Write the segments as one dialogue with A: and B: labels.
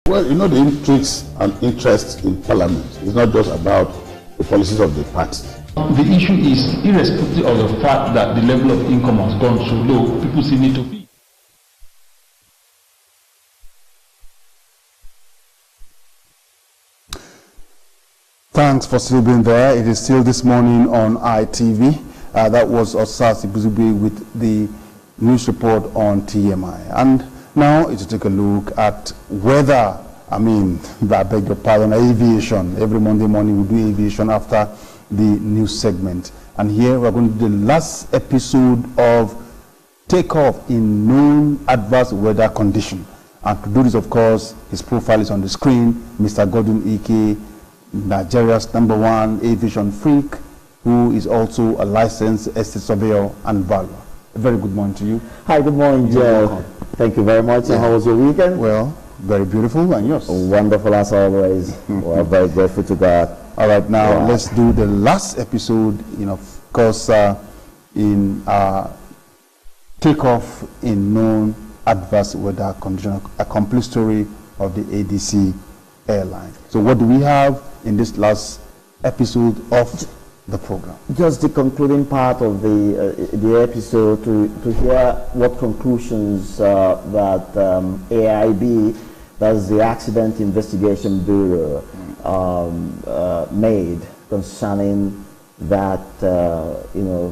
A: Well, you know, the intrigues and interest in Parliament is not just about the policies of the party.
B: The issue is, irrespective of the fact that the level of income has gone so low, people still need to feed.
C: Thanks for still being there. It is still this morning on ITV. That was Osasi Buzugbe with the news report on TMI. And now it's to take a look at weather. I beg your pardon, aviation. Every Monday morning we do aviation after the news segment. And here we're going to do the last episode of Takeoff in known adverse weather condition. And to do this, of course, his profile is on the screen. Mr. Goddy Ike, Nigeria's #1 aviation freak, who is also a licensed estate surveyor and valuer. A very good morning to you.
D: Hi, good morning, Joe. Thank you very much. Yeah. And how was your weekend?
C: Well, very beautiful. And yours?
D: Wonderful as always. We're very grateful to God.
C: All right, now let's do the last episode, of course, in Takeoff in known adverse weather condition, a complete story of the ADC airline. So what do we have in this last episode of the program?
D: Just the concluding part of the episode to hear what conclusions that AIB, that's the Accident Investigation Bureau, made concerning that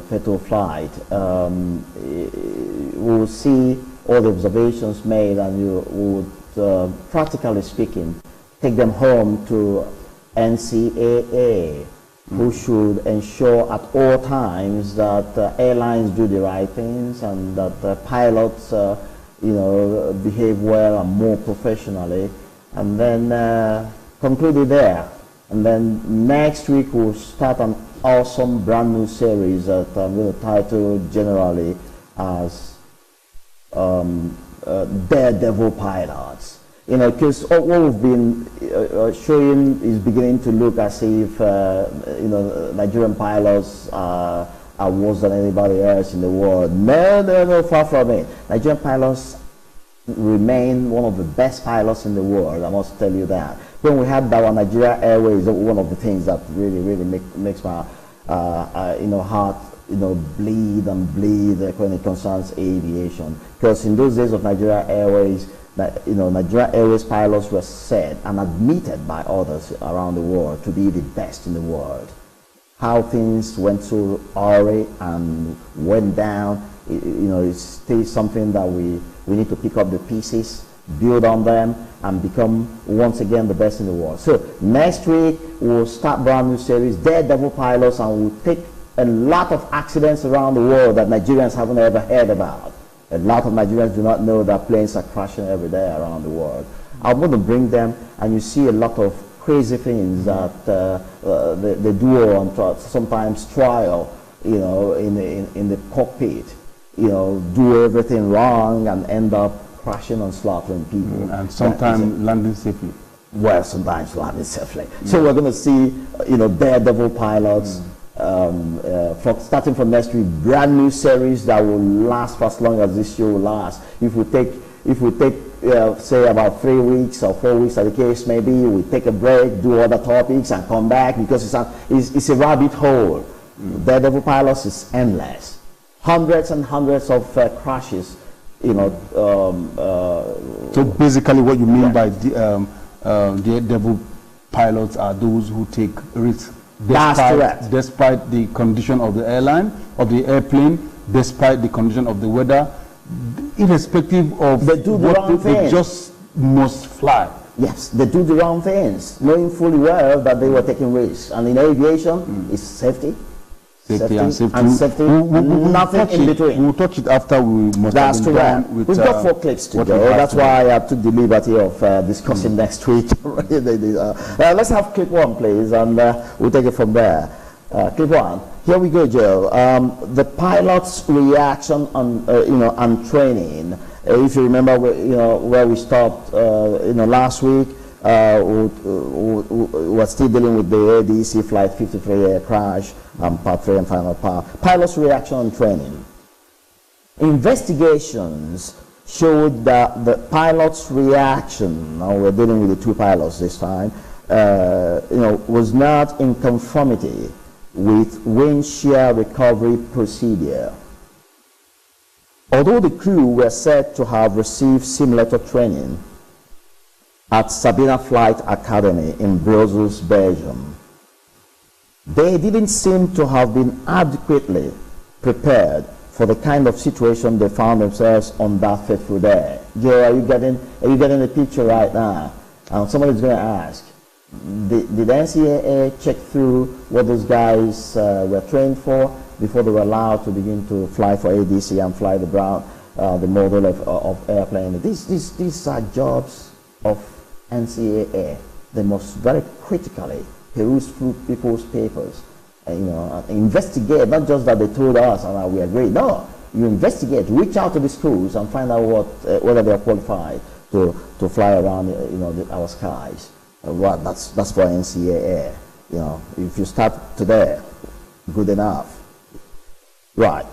D: fatal flight. We will see all the observations made, and you would, practically speaking, take them home to NCAA, who should ensure at all times that airlines do the right things and that pilots, behave well and more professionally, and then conclude it there. And then next week we'll start an awesome brand new series that I'm going to title generally as Daredevil Pilots. Because what we've been showing is beginning to look as if, Nigerian pilots are worse than anybody else in the world. No, far from it. Nigerian pilots remain one of the best pilots in the world, I must tell you that. When we had our Nigeria Airways, one of the things that really makes my heart bleed when it concerns aviation. Because in those days of Nigeria Airways, Nigeria Airways pilots were said and admitted by others around the world to be the best in the world. How things went so awry and went down, it's still something that we need to pick up the pieces, build on them, and become once again the best in the world. So next week we'll start brand new series, Daredevil Pilots, and we'll take a lot of accidents around the world that Nigerians haven't ever heard about. A lot of Nigerians do not know that planes are crashing every day around the world. I'm going to bring them, and you see a lot of crazy things that they do on sometimes trial, in the cockpit, do everything wrong and end up crashing and slaughtering people.
C: And sometimes landing safely.
D: Well, sometimes landing safely. So we're going to see, Daredevil Pilots. Starting from next week, brand new series that will last for as long as this show will last. If we take say about 3 weeks or 4 weeks, as the case may be, we take a break, do other topics, and come back, because it's a rabbit hole. Daredevil Pilots is endless. Hundreds and hundreds of crashes.
C: So basically, what you mean by Daredevil Pilots are those who take risks. Despite the condition of the airline, of the airplane, despite the condition of the weather, irrespective of they just must fly.
D: Yes, they do the wrong things, knowing fully well that they were taking risks. And in aviation, it's safety. Safety, nothing in between.
C: We'll touch it after we must.
D: That's correct. We've got 4 clips to go. That's why I took the liberty of discussing next week. Let's have clip 1, please, and we'll take it from there. Clip 1. Here we go, Joe. The pilot's reaction on, on training. If you remember, where we stopped, last week. We're still dealing with the ADC Flight 53 air crash, part 3 and final part. Pilot's reaction on training. Investigations showed that the pilot's reaction, now we're dealing with the two pilots this time, was not in conformity with wind shear recovery procedure. Although the crew were said to have received simulator training at Sabina Flight Academy in Brussels, Belgium, they didn't seem to have been adequately prepared for the kind of situation they found themselves on that fateful day. Joe, are you getting the picture right now? Somebody's going to ask, did NCAA check through what those guys were trained for before they were allowed to begin to fly for ADC and fly the model of airplane? These are jobs of NCAA. They must very critically peruse through people's papers, investigate, not just that they told us and we agree. No, you investigate, reach out to the schools and find out whether they are qualified to fly around our skies. That's for NCAA. If you start today, good enough. Right.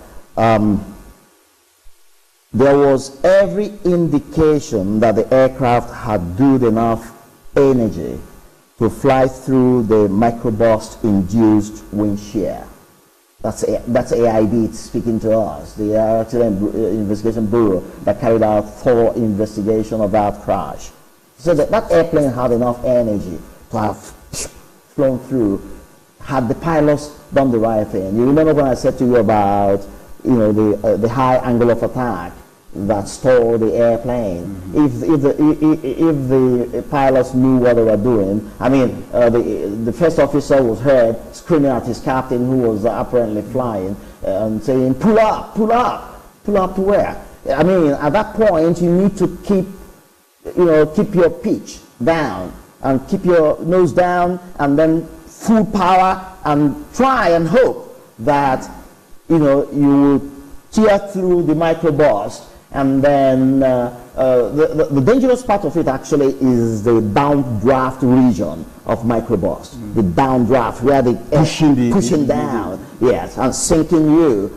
D: There was every indication that the aircraft had good enough energy to fly through the microburst-induced wind shear. That's AIB speaking to us, the Accident Investigation Bureau that carried out thorough investigation of that crash. So that airplane had enough energy to have flown through had the pilots done the right thing. You remember when I said to you about the high angle of attack that stalled the airplane? Mm-hmm. If the pilots knew what they were doing, I mean, the first officer was heard screaming at his captain, who was apparently flying, and saying, "Pull up, pull up, pull up to where?" I mean, at that point, you need to keep your pitch down and keep your nose down, and then full power, and try and hope that you will tear through the microburst. And then the dangerous part of it actually is the downdraft region of microburst. Mm. The downdraft, where the pushing down, yes, and sinking you.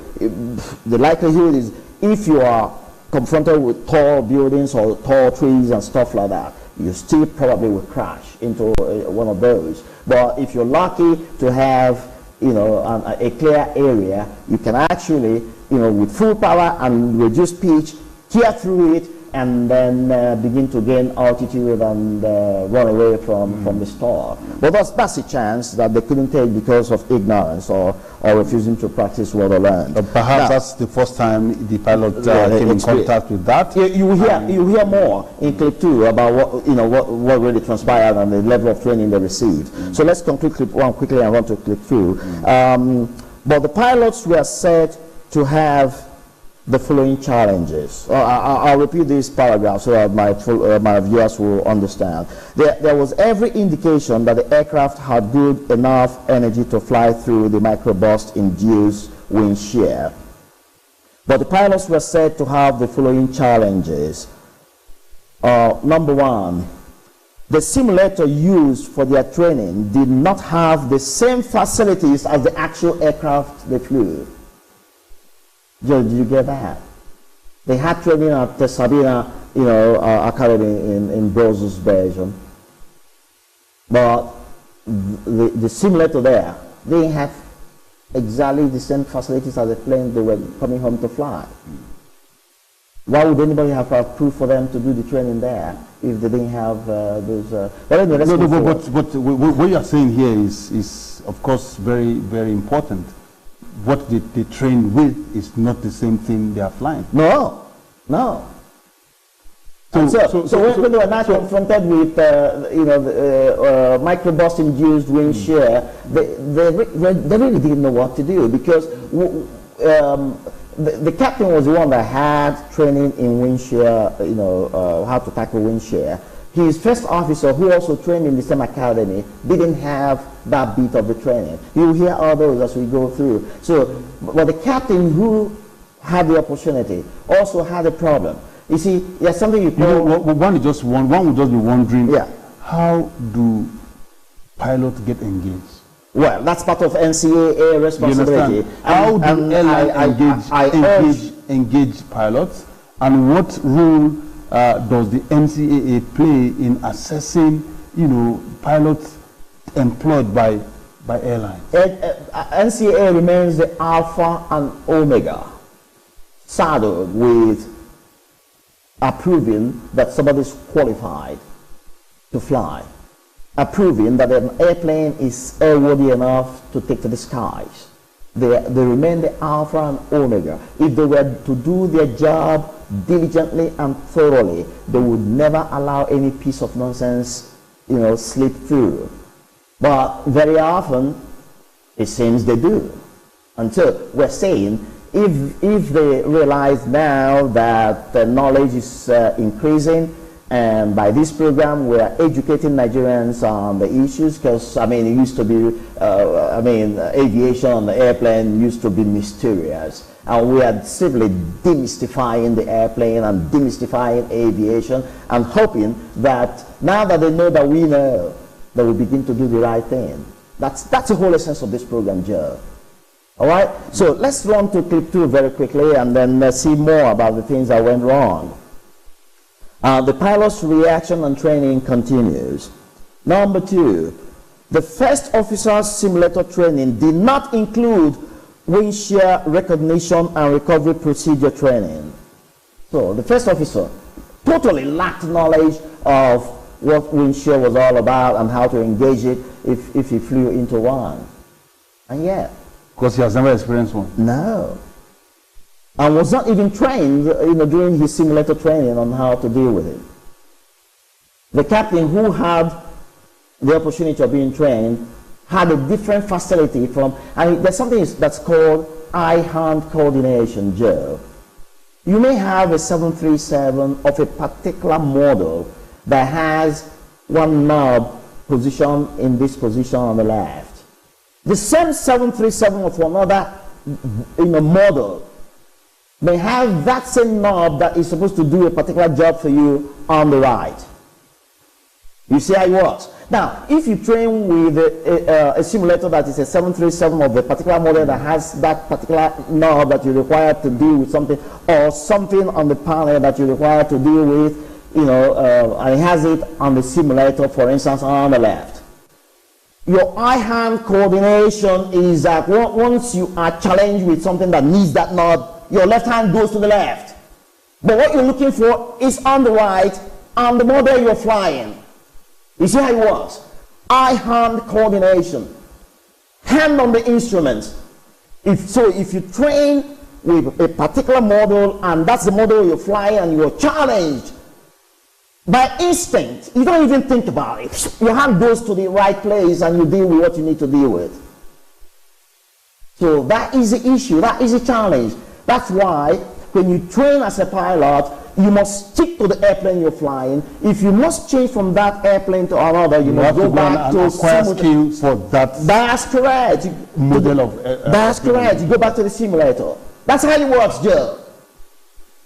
D: The likelihood is, if you are confronted with tall buildings or tall trees and stuff like that, you still probably will crash into one of those. But if you're lucky to have a clear area, you can actually, with full power and reduced pitch, tear through it, and then begin to gain altitude and run away from the stall. But that's a chance that they couldn't take because of ignorance or refusing to practice what they learned.
C: But perhaps that's the first time the pilot came in contact with that.
D: You hear more in clip 2 about what really transpired and the level of training they received. So let's conclude clip 1 quickly and run to clip 2. But the pilots were said to have the following challenges. I'll repeat this paragraph so that my viewers will understand. There was every indication that the aircraft had good enough energy to fly through the microburst-induced wind shear. But the pilots were said to have the following challenges. Number 1, the simulator used for their training did not have the same facilities as the actual aircraft they flew. Joe, did you get that? They had training at the Sabina, Academy in Brussels, Belgium. But the simulator there, they have exactly the same facilities as the plane they were coming home to fly. Why would anybody have approved for them to do the training there if they didn't have those? But anyway,
C: but what you are saying here is of course very, very important. What they train with is not the same thing they are flying.
D: No. So when they were not confronted with microburst-induced wind shear, they really didn't know what to do, because the captain was the one that had training in wind shear, how to tackle wind shear. His first officer, who also trained in the same academy, didn't have that bit of the training. You'll hear all those as we go through. So, but the captain who had the opportunity also had a problem. You see, there's something you call...
C: One would just be wondering, how do pilots get engaged?
D: Well, that's part of NCAA responsibility.
C: How do airlines engage pilots? And what role does the NCAA play in assessing, you know, pilots employed by airlines?
D: NCAA remains the alpha and omega, saddled with approving that somebody is qualified to fly, approving that an airplane is airworthy enough to take to the skies. They remain the alpha and omega. If they were to do their job diligently and thoroughly, they would never allow any piece of nonsense, you know, slip through. But very often, it seems they do. And so we're saying, if they realize now that the knowledge is increasing, and by this program we are educating Nigerians on the issues, because I mean it used to be, aviation on the airplane used to be mysterious, and we are simply demystifying the airplane and demystifying aviation, and hoping that now that they know that we know, they will begin to do the right thing. That's the whole essence of this program, Joe. All right, so let's run to clip 2 very quickly, and then see more about the things that went wrong. The pilot's reaction and training continues. Number 2, the first officer's simulator training did not include wind shear recognition and recovery procedure training. So the first officer totally lacked knowledge of what wind shear was all about and how to engage it if he flew into one. And yet,
C: because he has never experienced one.
D: No. And was not even trained, you know, during his simulator training on how to deal with it. The captain who had the opportunity of being trained had a different facility from, and there's something that's called eye-hand coordination, Joe. You may have a 737 of a particular model that has one knob position in this position on the left. The same 737 of another, you know, model may have that same knob that is supposed to do a particular job for you on the right. You see how it works? Now, if you train with a simulator that is a 737 of a particular model that has that particular knob that you require to deal with something, or something on the panel that you require to deal with, you know, and it has it on the simulator, for instance, on the left. Your eye-hand coordination is that once you are challenged with something that needs that knob, your left hand goes to the left. But what you're looking for is on the right, on the model you're flying. You see how it works? Eye-hand coordination. Hand on the instrument. If you train with a particular model, and that's the model you're flying, and you're challenged, by instinct, you don't even think about it. Your hand goes to the right place and you deal with what you need to deal with. So that is the issue, that is the challenge. That's why when you train as a pilot, you must stick to the airplane you're flying. If you must change from that airplane to another, you must go back to
C: acquire skill for that.
D: That's correct.
C: Model of
D: that's correct. You go back to the simulator. That's how it works, Joe.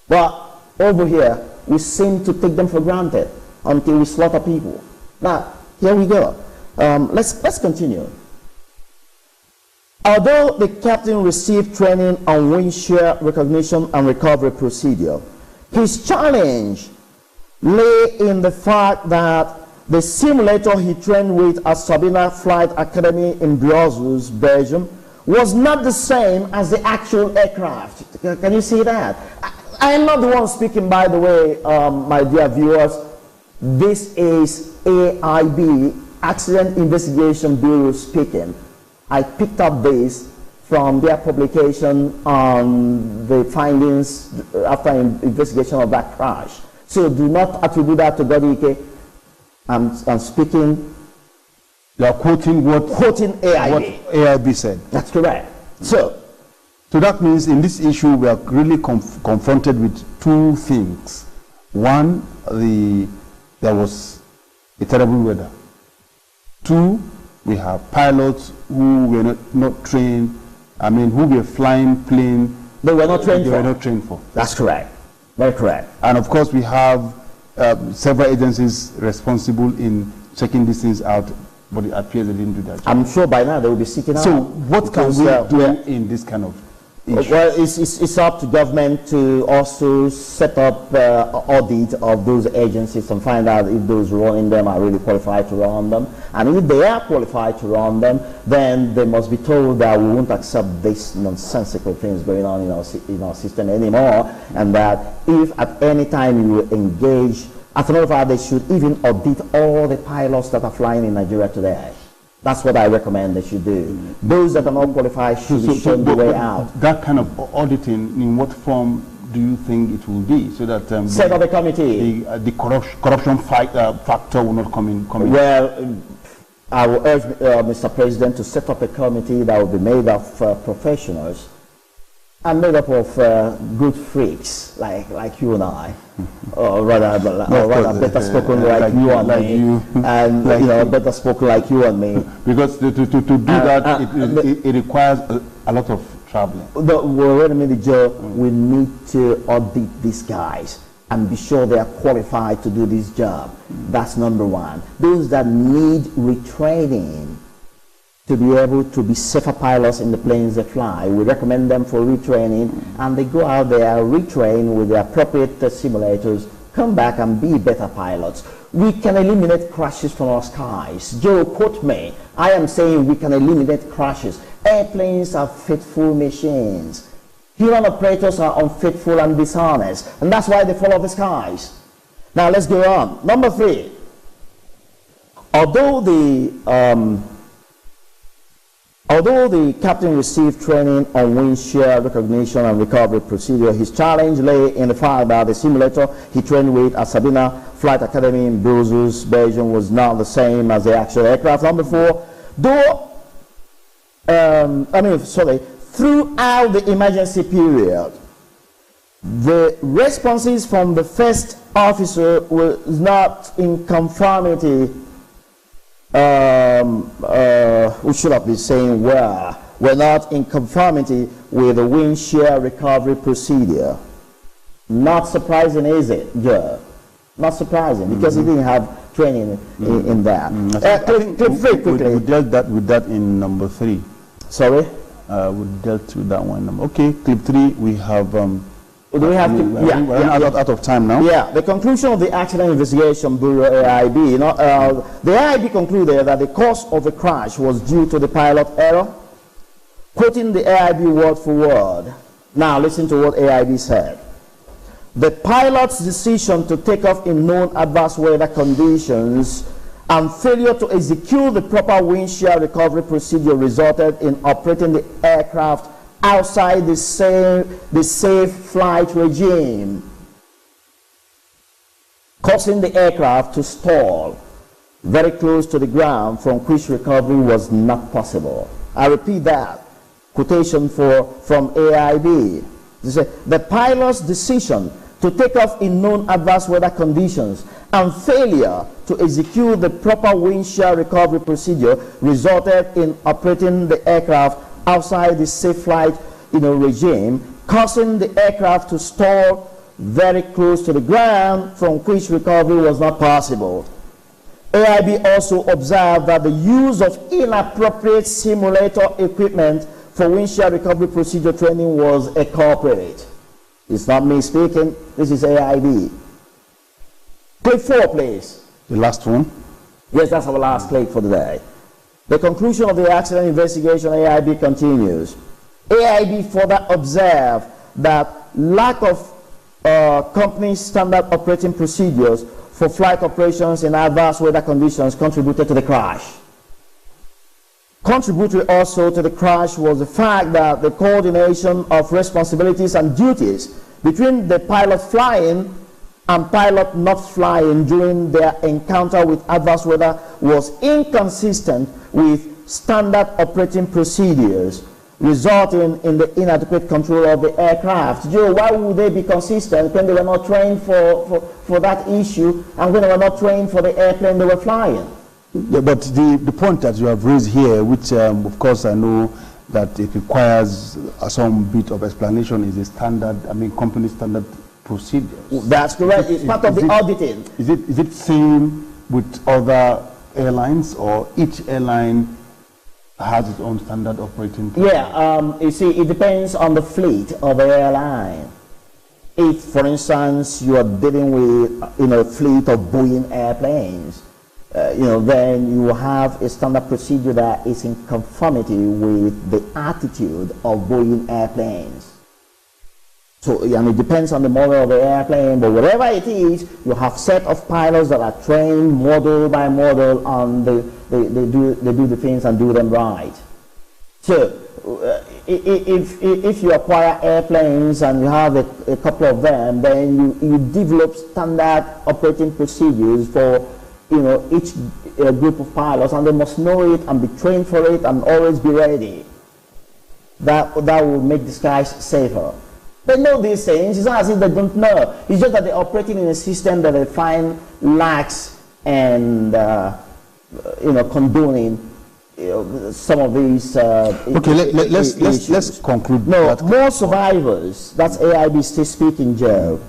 D: But over here, we seem to take them for granted until we slaughter people. Now, here we go. Let's continue. Although the captain received training on wind shear recognition and recovery procedure, his challenge lay in the fact that the simulator he trained with at Sabina Flight Academy in Brussels, Belgium, was not the same as the actual aircraft. Can you see that? I am not the one speaking, by the way, my dear viewers. This is AIB, Accident Investigation Bureau, speaking. I picked up this from their publication on the findings after investigation of that crash. So do not attribute that to Goddy. I'm speaking.
C: You are quoting
D: quoting AIB.
C: What AIB said.
D: That's correct. So
C: that means in this issue we are really confronted with two things. One, there was a terrible weather. Two, we have pilots who were not trained. I mean, who were flying plane.
D: They were not trained for.
C: They were not trained for.
D: That's correct. Very correct.
C: And of course, we have several agencies responsible in checking these things out, but it appears they didn't do that.
D: I'm sure by now they will be seeking out.
C: So what can we do in this kind of issues?
D: Well, it's up to government to also set up audit of those agencies and find out if those running them are really qualified to run them. And if they are qualified to run them, then they must be told that we won't accept these nonsensical things going on in our system anymore, and that if at any time you engage, as a matter of fact, they should even audit all the pilots that are flying in Nigeria today. That's what I recommend they should do. Those that are not qualified should be shown the way out.
C: That kind of auditing, in what form do you think it will be, so that
D: set up a committee,
C: the corruption factor will not come in?
D: Well, I will urge Mr. President to set up a committee that will be made of professionals and made up of good freaks like you and I, or rather better spoken like you and me, and better spoken like you and me.
C: Because to do that, it requires a lot of traveling.
D: Wait a minute, Joe. We need to audit these guys and be sure they are qualified to do this job. That's number one. Those that need retraining to be able to be safer pilots in the planes they fly, we recommend them for retraining, and they go out there, retrain with the appropriate simulators, come back and be better pilots. We can eliminate crashes from our skies. Joe, quote me. I am saying we can eliminate crashes. Airplanes are faithful machines. Human operators are unfaithful and dishonest, and that's why they fall off the skies. Now let's go on. Number 3. Although the captain received training on wind shear recognition and recovery procedure, his challenge lay in the fact that the simulator he trained with at Sabina Flight Academy in Brussels, Belgium, was not the same as the actual aircraft. Number 4, throughout the emergency period, the responses from the first officer was not in conformity. We should have been saying we're not in conformity with the wind shear recovery procedure. Not surprising, is it? Yeah, not surprising, because he didn't have training in that. Clip 3 quickly.
C: We dealt with that in number 3.
D: Sorry?
C: We dealt with that one. Okay, clip 3. We have.
D: Do we have to?
C: We're out of time now.
D: Yeah, the conclusion of the Accident Investigation Bureau, AIB. The AIB concluded that the cause of the crash was due to the pilot error. Quoting the AIB word for word. Now listen to what AIB said. The pilot's decision to take off in known adverse weather conditions and failure to execute the proper wind shear recovery procedure resulted in operating the aircraft outside the safe flight regime, causing the aircraft to stall very close to the ground, from which recovery was not possible. I repeat that. Quotation from AIB. They say, the pilot's decision to take off in known adverse weather conditions and failure to execute the proper wind shear recovery procedure resulted in operating the aircraft outside the safe flight regime, causing the aircraft to stall very close to the ground, from which recovery was not possible. AIB also observed that the use of inappropriate simulator equipment for wind shear recovery procedure training was a culprit. It's not me speaking, this is AIB. Clip 4, please.
C: The last one?
D: Yes, that's our last clip for the day. The conclusion of the accident investigation, AIB continues. AIB further observed that lack of company standard operating procedures for flight operations in adverse weather conditions contributed to the crash. Contributory also to the crash was the fact that the coordination of responsibilities and duties between the pilot flying and pilot not flying during their encounter with adverse weather was inconsistent with standard operating procedures, resulting in the inadequate control of the aircraft. Joe, why would they be consistent when they were not trained for that issue, and when they were not trained for the airplane they were flying?
C: Yeah, but the point that you have raised here, which of course I know that it requires some bit of explanation, is the standard, company standard procedures.
D: That's correct. It's part of the auditing.
C: Is it same with other airlines, or each airline has its own standard operating procedure?
D: Yeah, you see, it depends on the fleet of the airline. If, for instance, you are dealing with a fleet of Boeing airplanes, then you have a standard procedure that is in conformity with the attitude of Boeing airplanes. So, and it depends on the model of the airplane, but whatever it is, you have set of pilots that are trained model by model on they do the things and do them right. So, if you acquire airplanes and you have a couple of them, then you develop standard operating procedures for each group of pilots, and they must know it and be trained for it and always be ready. That will make the skies safer. They know these things. It's not as if they don't know. It's just that they're operating in a system that they find lax and condoning some of these.
C: Okay, let's conclude.
D: No, more survivors. That's AIB still speaking, Joe.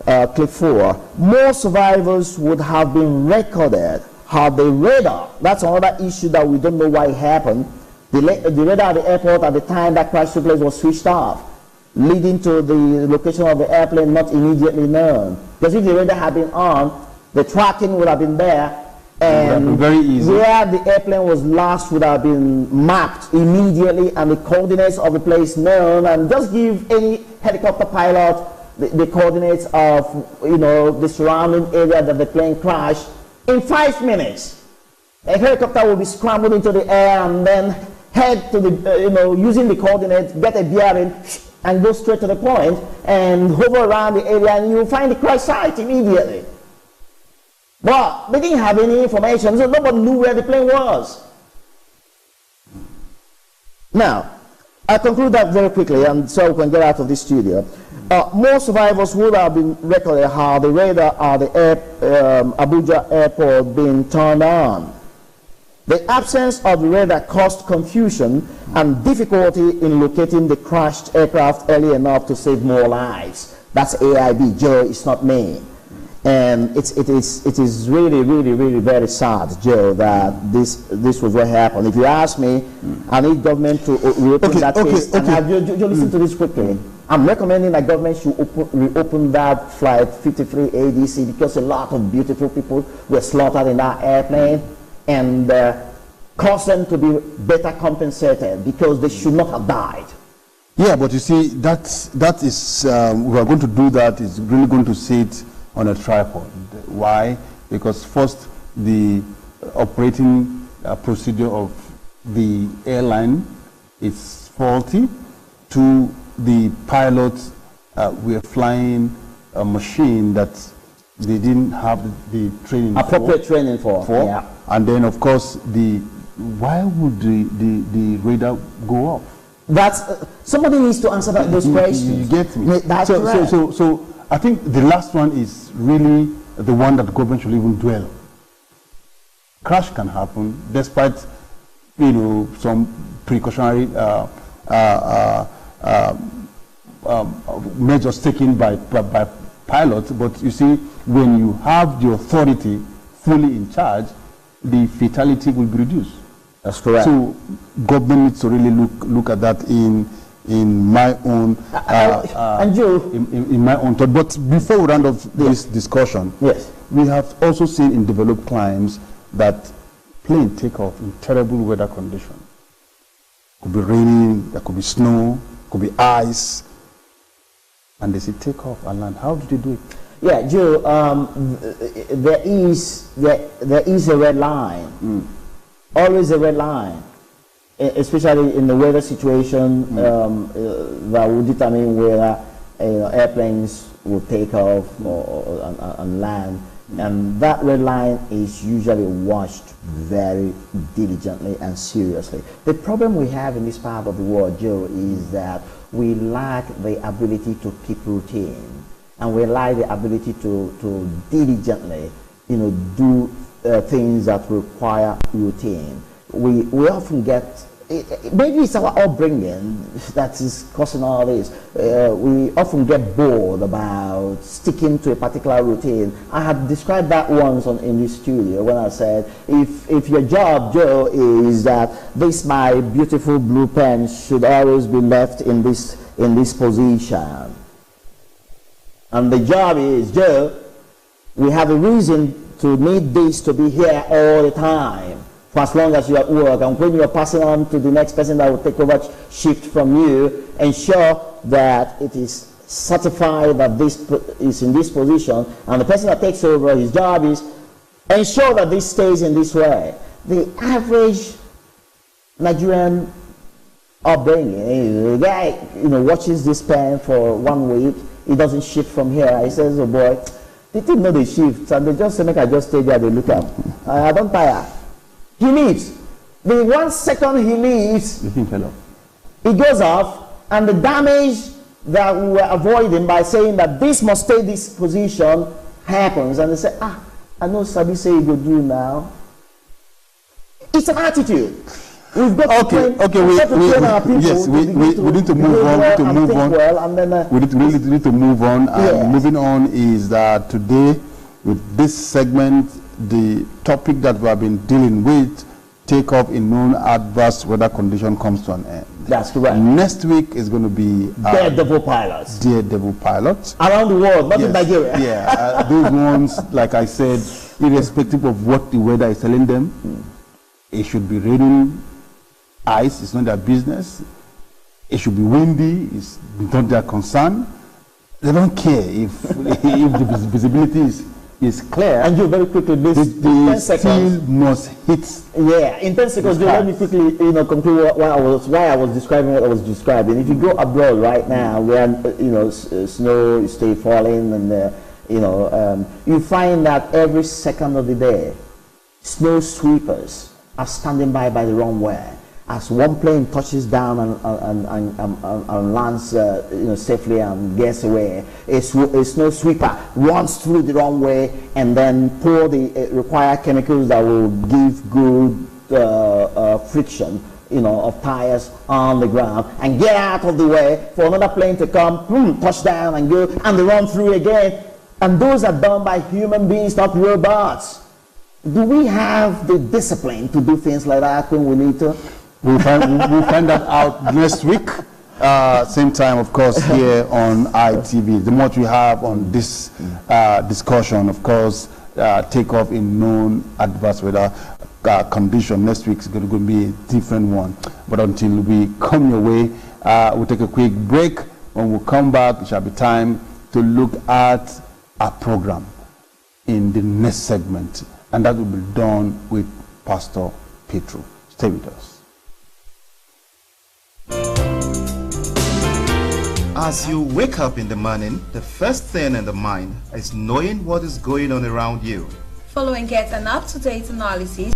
D: Clip 4. More survivors would have been recorded had the radar. That's another issue that we don't know why it happened. The radar at the airport at the time that crash took place was switched off, leading to the location of the airplane not immediately known. Because if the radar had been on, the tracking would have been there, and
C: very easy.
D: Where the airplane was lost would have been mapped immediately and the coordinates of the place known, and just give any helicopter pilot the coordinates of the surrounding area that the plane crashed. In 5 minutes, a helicopter will be scrambled into the air and then head to the using the coordinates, get a bearing, and go straight to the point and hover around the area, and you'll find the crash site immediately. But they didn't have any information, so nobody knew where the plane was. Now, I conclude that very quickly, and so we can get out of this studio. More survivors would have been recorded how the radar at the ABUJA airport being turned on. The absence of the radar caused confusion and difficulty in locating the crashed aircraft early enough to save more lives. That's AIB, Joe, it's not me. And it is really, really, really very sad, Joe, that this was what happened. If you ask me, I need government to reopen that case. Okay. And Joe, listen to this quickly. I'm recommending that government should reopen that flight 53 ADC, because a lot of beautiful people were slaughtered in that airplane, and cause them to be better compensated, because they should not have died.
C: Yeah, but you see, that is, we are going to do that, is really going to sit on a tripod. Why? Because first, the operating procedure of the airline is faulty. Two, the pilots were flying a machine that they didn't have the training
D: appropriate training for. Yeah.
C: And then, of course, why would the radar go off?
D: That's somebody needs to answer those questions.
C: You get me?
D: That's correct.
C: So I think the last one is really the one that government should even dwell. Crash can happen despite some precautionary measures taken by pilots, but you see, when you have the authority fully in charge, the fatality will be reduced.
D: That's correct.
C: So government needs to really look at that in my own
D: and Joe,
C: in my own thought. But before we round off this discussion,
D: yes,
C: we have also seen in developed climes that plane take off in terrible weather conditions. Could be raining, there could be snow, could be ice, and they say take off and land. How do they do it?
D: Yeah, Joe, there is a red line, always a red line, especially in the weather situation that will determine whether airplanes will take off and land. And that red line is usually watched very diligently and seriously. The problem we have in this part of the world, Joe, is that we lack the ability to keep routine, and we lack the ability to diligently, do things that require routine. We often get maybe it's our upbringing that is causing all this. We often get bored about sticking to a particular routine. I had described that once in this studio when I said, if your job, Joe, is that this my beautiful blue pen should always be left in this position, and the job is, Joe, we have a reason to need this to be here all the time, for as long as you're at work. And when you're passing on to the next person that will take over shift from you, ensure that it is certified that this is in this position, and the person that takes over, his job is ensure that this stays in this way. The average Nigerian upbringing, the guy, watches this pen for 1 week, he doesn't shift from here. He says, oh boy, they didn't know the shifts, and they just say, make I just stay there, they look up. I don't tire. He leaves. The 1 second he leaves, the thing fell off. It goes off, and the damage that we were avoiding by saying that this must stay this position happens, and they say, I know Sabi say you go do now. It's an attitude. We've got to train our people.
C: Yes, we need to move on. We need to move on. And moving on is that today, with this segment, the topic that we have been dealing with, takeoff in known adverse weather condition, comes to an end.
D: That's correct.
C: Next week is going to be
D: Daredevil pilots.
C: Daredevil pilots
D: around the world, not in Nigeria.
C: Yeah, those ones, like I said, irrespective of what the weather is telling them, it should be raining ice, it's not their business. It should be windy, it's not their concern. They don't care if the visibility is clear.
D: And you very quickly, this 10 seconds
C: must hit.
D: Yeah, in 10 seconds, let me quickly conclude why I was describing what I was describing. If you go abroad right now, where snow is still falling, and you find that every second of the day, snow sweepers are standing by the runway. As one plane touches down and lands safely and gets away, a snow sweeper runs through the runway and then pour the required chemicals that will give good friction of tires on the ground, and get out of the way for another plane to come, touch down and go, and they run through again. And those are done by human beings, not robots. Do we have the discipline to do things like that when we need to?
C: We'll find that out next week, same time, of course, here on ITV. The more we have on this discussion, of course, takeoff in known adverse weather condition. Next week is going to be a different one. But until we come your way, we'll take a quick break. When we come back, it shall be time to look at our program in the next segment, and that will be done with Pastor Petro. Stay with us.
E: As you wake up in the morning, the first thing in the mind is knowing what is going on around you.
F: Following get an up-to-date analysis